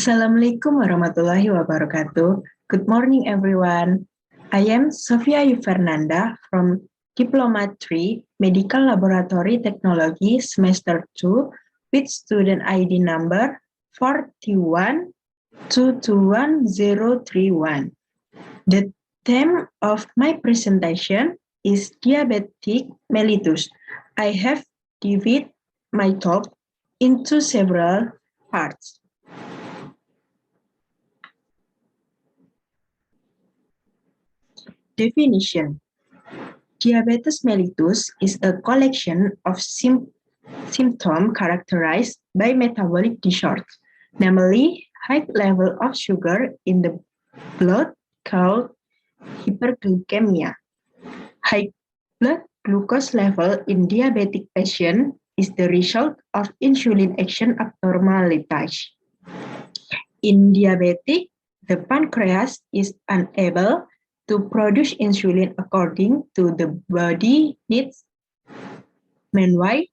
Assalamualaikum warahmatullahi wabarakatuh. Good morning, everyone. I am Sofia Fernanda from Diploma 3 Medical Laboratory Technology Semester 2 with student ID number 41221031. The theme of my presentation is diabetic mellitus. I have divided my talk into several parts. Definition. Diabetes mellitus is a collection of symptoms characterized by metabolic disorders, namely high level of sugar in the blood called hyperglycemia. High blood glucose level in diabetic patients is the result of insulin action abnormalities. In diabetic, the pancreas is unable to produce insulin according to the body needs. Meanwhile,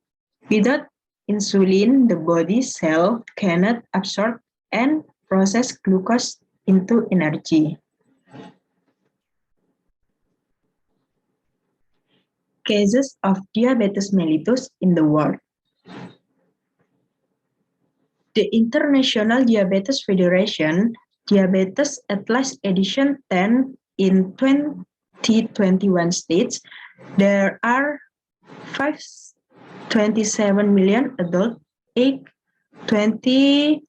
without insulin, the body cell cannot absorb and process glucose into energy. Cases of diabetes mellitus in the world. The International Diabetes Federation Diabetes Atlas Edition 10 in 2021 states there are 527 million adults aged 20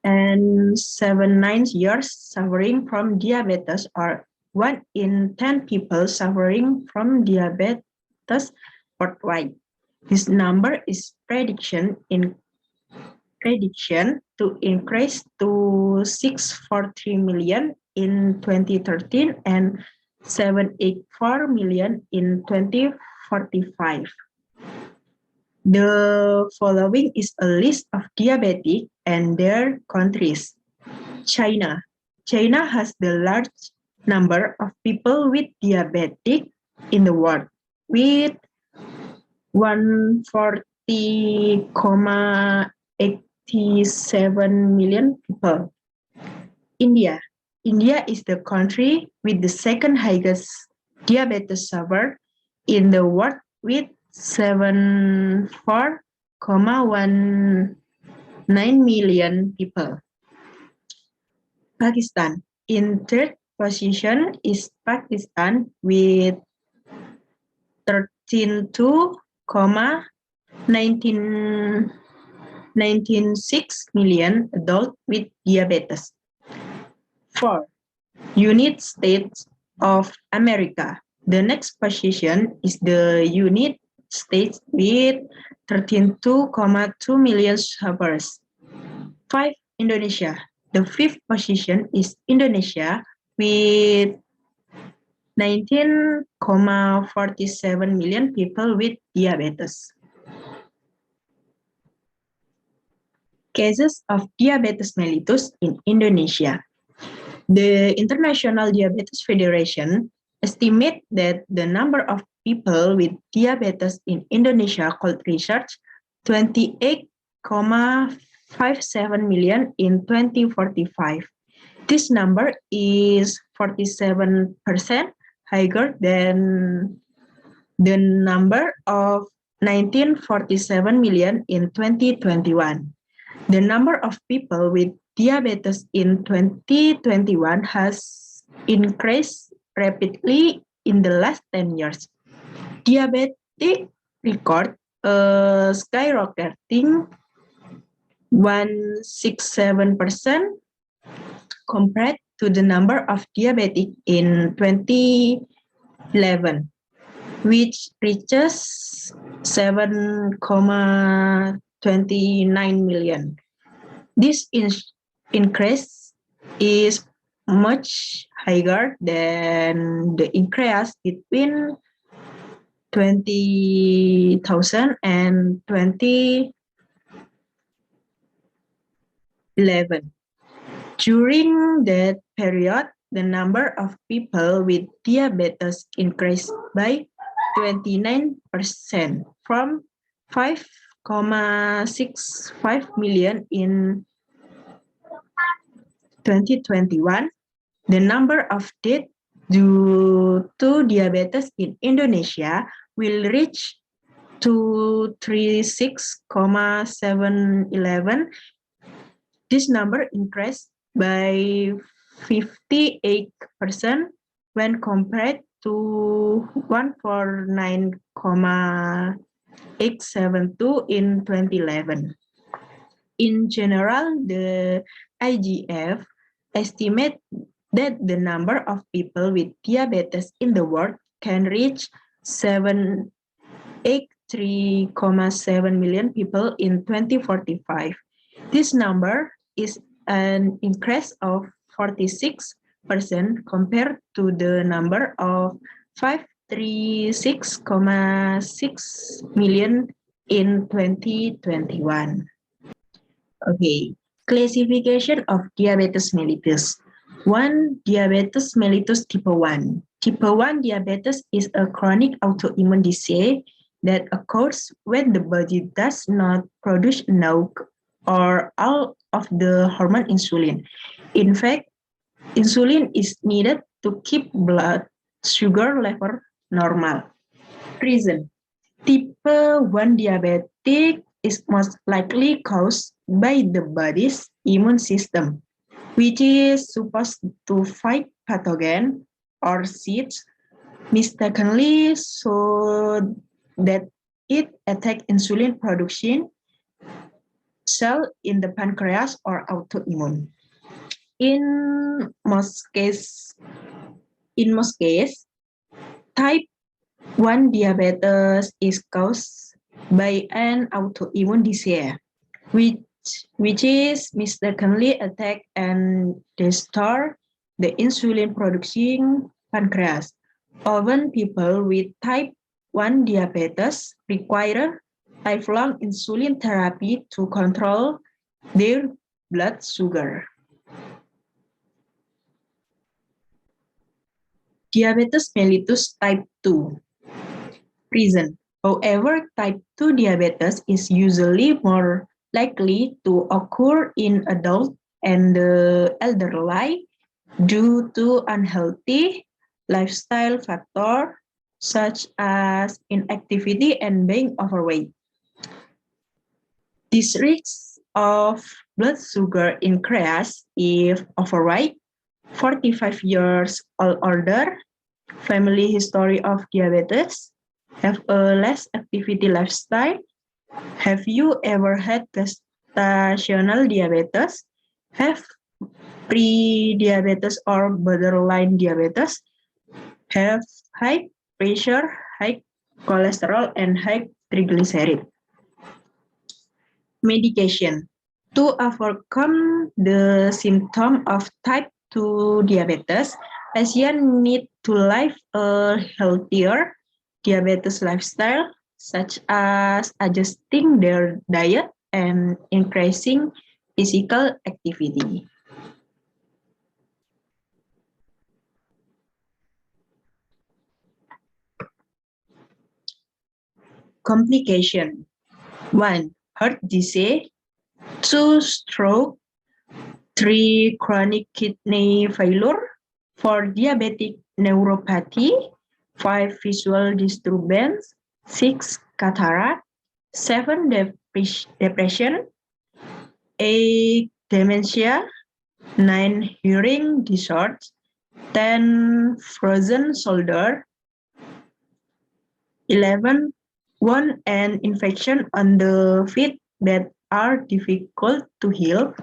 and 79 years suffering from diabetes, or 1 in 10 people suffering from diabetes worldwide. This number is prediction to increase to 643 million in 2013 and 784 million in 2045. The following is a list of diabetic and their countries. China. China has the largest number of people with diabetic in the world, with 140,87 million people. India. India is the country with the second highest diabetes sufferer in the world, with 74,19 million people. Pakistan. In third position is Pakistan with 13,296 million adults with diabetes. 4. United States of America. The next position is the United States with 13.2 million sufferers. 5. Indonesia. The fifth position is Indonesia with 19,47 million people with diabetes. Cases of diabetes mellitus in Indonesia. The International Diabetes Federation estimates that the number of people with diabetes in Indonesia could reach 28,57 million in 2045. This number is 47% higher than the number of 1947 million in 2021. The number of people with diabetes in 2021 has increased rapidly in the last 10 years. Diabetic record a skyrocketing 167% compared to the number of diabetic in 2011, which reaches 7,29 million. This increase is much higher than the increase between 20,000 and 2011. During that period, the number of people with diabetes increased by 29% from 5,65 million in 2021, the number of deaths due to diabetes in Indonesia will reach to 36,711. This number increased by 58% when compared to 149,872 in 2011. In general, the IGF estimates that the number of people with diabetes in the world can reach 783.7 million people in 2045. This number is an increase of 46% compared to the number of 536.6 million in 2021. Okay, classification of diabetes mellitus. 1. Diabetes mellitus type 1. Type 1 diabetes is a chronic autoimmune disease that occurs when the body does not produce enough or all of the hormone insulin. In fact, insulin is needed to keep blood sugar level normal. Reason. Type 1 diabetic is most likely caused by the body's immune system, which is supposed to fight pathogen or seeds mistakenly so that it attacks insulin production cell in the pancreas or autoimmune. In most cases, type 1 diabetes is caused by an autoimmune disease, which is mistakenly attack and destroy the insulin producing pancreas. Often people with type 1 diabetes require lifelong insulin therapy to control their blood sugar. Diabetes mellitus type 2. Reason. However, type 2 diabetes is usually more likely to occur in adults and the elderly due to unhealthy lifestyle factors such as inactivity and being overweight. This risk of blood sugar increase if overweight, 45 years or older, family history of diabetes, have a less activity lifestyle. Have you ever had gestational diabetes? Have pre-diabetes or borderline diabetes? Have high pressure, high cholesterol, and high triglyceride. Medication. To overcome the symptom of type 2 diabetes, patients need to live a healthier diabetes lifestyle, such as adjusting their diet and increasing physical activity. Complication. 1. Heart disease. 2. Stroke. 3. Chronic kidney failure. 4. Diabetic neuropathy. 5. Visual disturbance. 6. Cataract. 7. Depression. 8. Dementia. 9. Hearing disorders. 10. Frozen shoulder. 11. Wound and infection on the feet that are difficult to heal.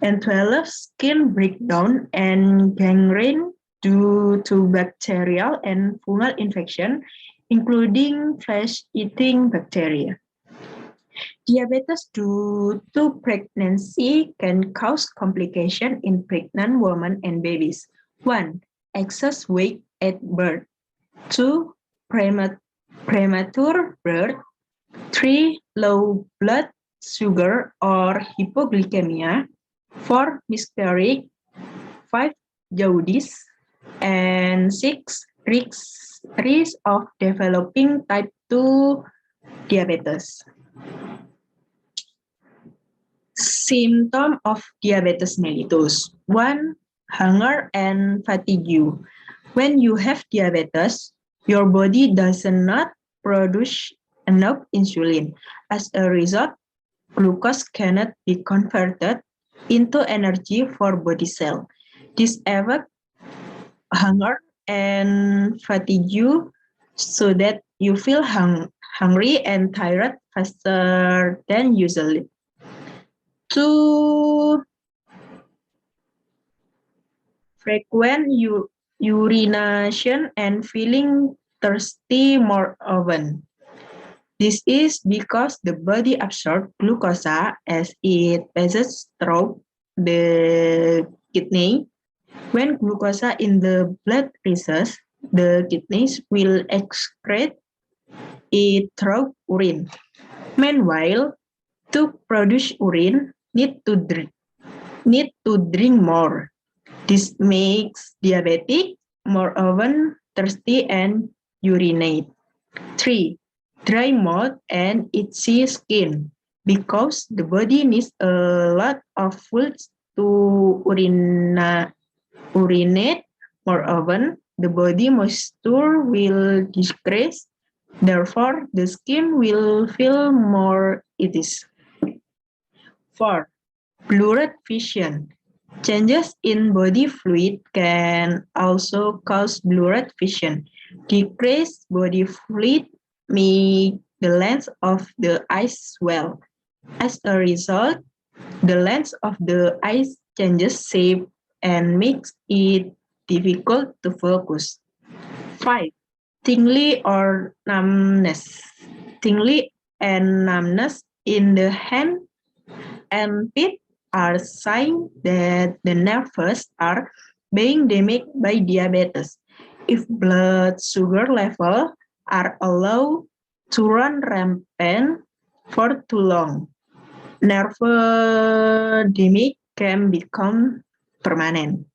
And 12. Skin breakdown and gangrene due to bacterial and fungal infection, including flesh-eating bacteria. Diabetes due to pregnancy can cause complications in pregnant women and babies. 1. Excess weight at birth. 2. Premature birth. 3. Low blood sugar or hypoglycemia. 4. Miscarriage. 5. Jaundice. And 6. Risk of developing type 2 diabetes. Symptom of diabetes mellitus. 1. Hunger and fatigue. When you have diabetes, your body does not produce enough insulin. As a result, glucose cannot be converted into energy for body cell. This affects hunger and fatigue so that you feel hungry and tired faster than usually. 2. Frequent urination and feeling thirsty more often. This is because the body absorbs glucose as it passes through the kidney. When glucose in the blood rises, the kidneys will excrete it through urine. Meanwhile, to produce urine, need to drink more. This makes diabetic more often thirsty and urinate. 3. Dry mouth and itchy skin. Because the body needs a lot of fluids to urinate more often, the body moisture will decrease. Therefore, the skin will feel more itchy. 4. Blurred vision. Changes in body fluid can also cause blurred vision. Decreased body fluid make the lens of the eyes swell. As a result, the lens of the eyes changes shape and makes it difficult to focus. 5. Tingling or numbness. Tingling and numbness in the hand and feet are signs that the nerves are being damaged by diabetes. If blood sugar levels are allowed to run rampant for too long, nerve damage can become permanent.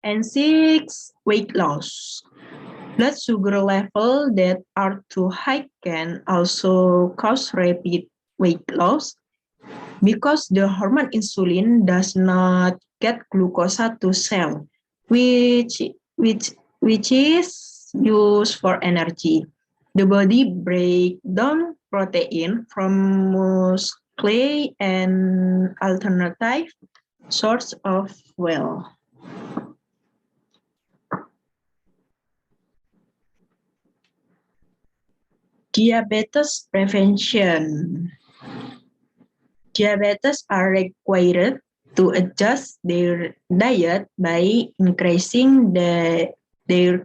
And 6. Weight loss. Blood sugar levels that are too high can also cause rapid weight loss because the hormone insulin does not get glucose to cell, which is used for energy. The body breaks down protein from muscle and alternative source of fuel. Diabetes prevention. Diabetes are required to adjust their diet by increasing their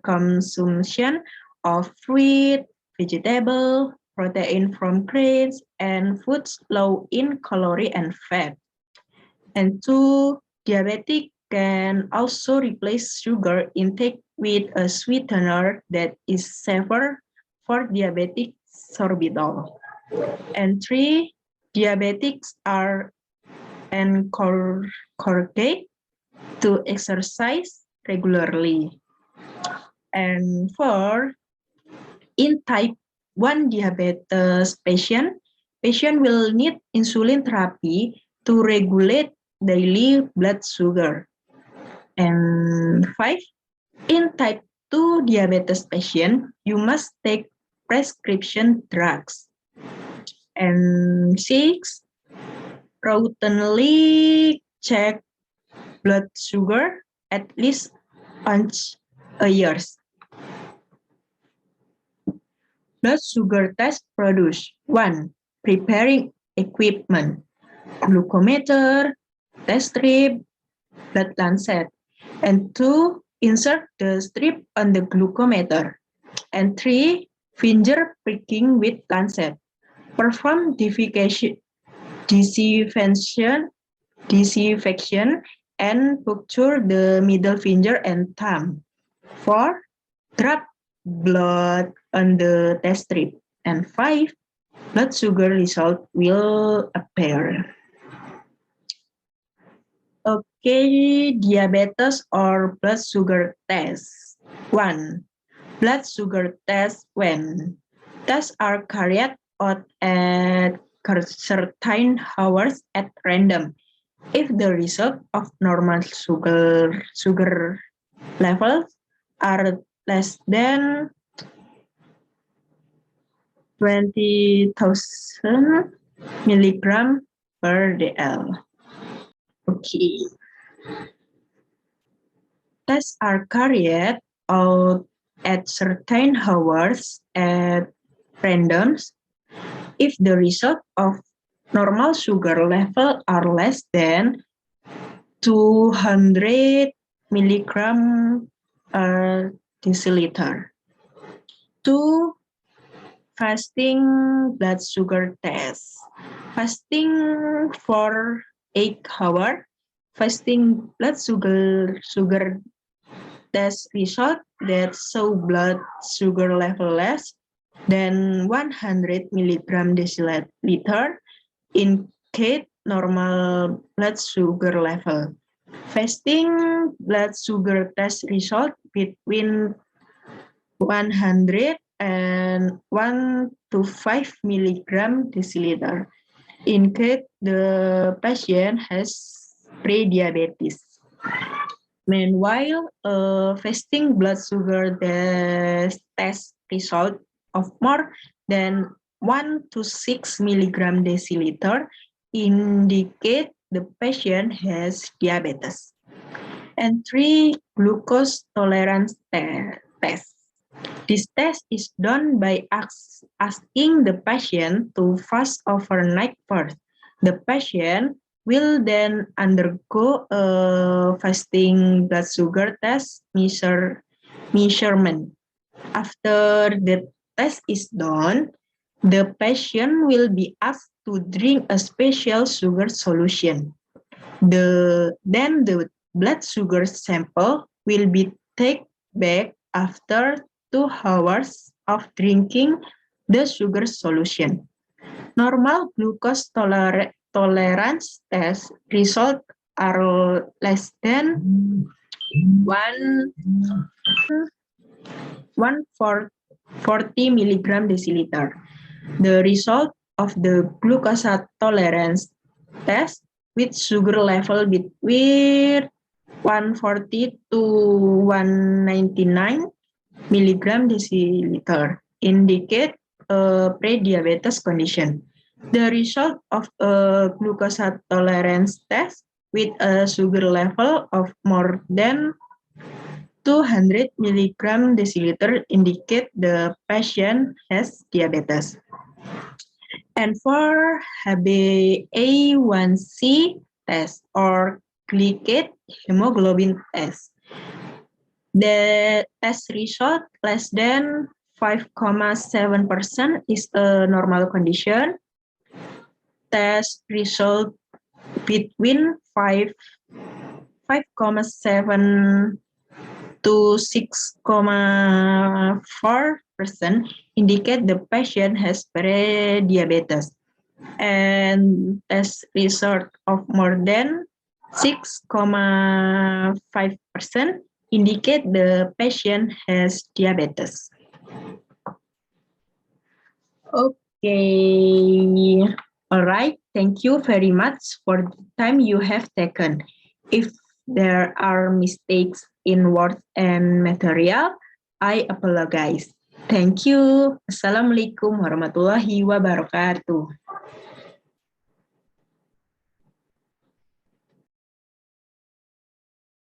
consumption of fruit, vegetable, protein from grains, and foods low in calorie and fat. And 2, diabetic can also replace sugar intake with a sweetener that is safer for diabetic sorbitol. And 3, diabetics are encouraged to exercise regularly. And 4, in type 1 diabetes patient will need insulin therapy to regulate daily blood sugar. And 5, in type 2 diabetes patient, you must take prescription drugs. And 6, routinely check blood sugar at least once a year. Blood sugar test produce 1. Preparing equipment, glucometer, test strip, blood lancet, and 2. Insert the strip on the glucometer, and 3. Finger pricking with lancet. Perform disinfection and puncture the middle finger and thumb. 4. Drop blood on the test strip. And 5. Blood sugar result will appear. Okay, diabetes or blood sugar test. 1. Blood sugar test when tests are carried out at certain hours at random. If the result of normal sugar levels are less than 20,000 milligram per dl. Okay. Tests are carried out at certain hours at randoms. If the result of normal sugar level are less than 200 milligram per deciliter. 2. Fasting blood sugar test. Fasting for 8 hours. Fasting blood sugar test result that show blood sugar level less than 100 milligram deciliter indicate normal blood sugar level. Fasting blood sugar test result between 100 and 1 to 5 milligram deciliter indicate the patient has prediabetes. Meanwhile, fasting blood sugar test result of more than 1 to 6 milligram deciliter indicate the patient has diabetes. And 3. Glucose tolerance test. This test is done by asking the patient to fast overnight first. The patient will then undergo a fasting blood sugar test measurement. After the test is done, the patient will be asked to drink a special sugar solution. Then the blood sugar sample will be taken back after 2 hours of drinking the sugar solution. Normal glucose tolerance test results are less than 140 milligram deciliter. The result of the glucose tolerance test with sugar level between 140 to 199 milligram deciliter indicate a pre-diabetes condition. The result of a glucose tolerance test with a sugar level of more than 200 milligram deciliter indicate the patient has diabetes. And for HbA1c test or glycated hemoglobin test, the test result less than 5.7% is a normal condition. Test result between 5.7 to 6.4% indicate the patient has pre-diabetes, and test result of more than 6.5% indicate the patient has diabetes. Okay, all right. Thank you very much for the time you have taken. If there are mistakes in words and material, I apologize. Thank you. Assalamualaikum warahmatullahi wabarakatuh.